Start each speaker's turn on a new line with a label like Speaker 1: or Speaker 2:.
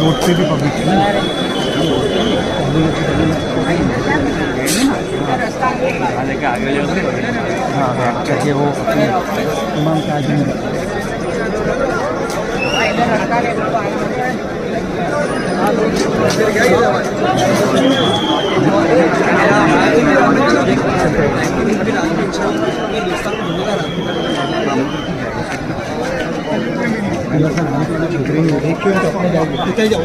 Speaker 1: Road पे भी public है। हाँ हाँ, चाहिए वो इमाम का आदमी। जाओ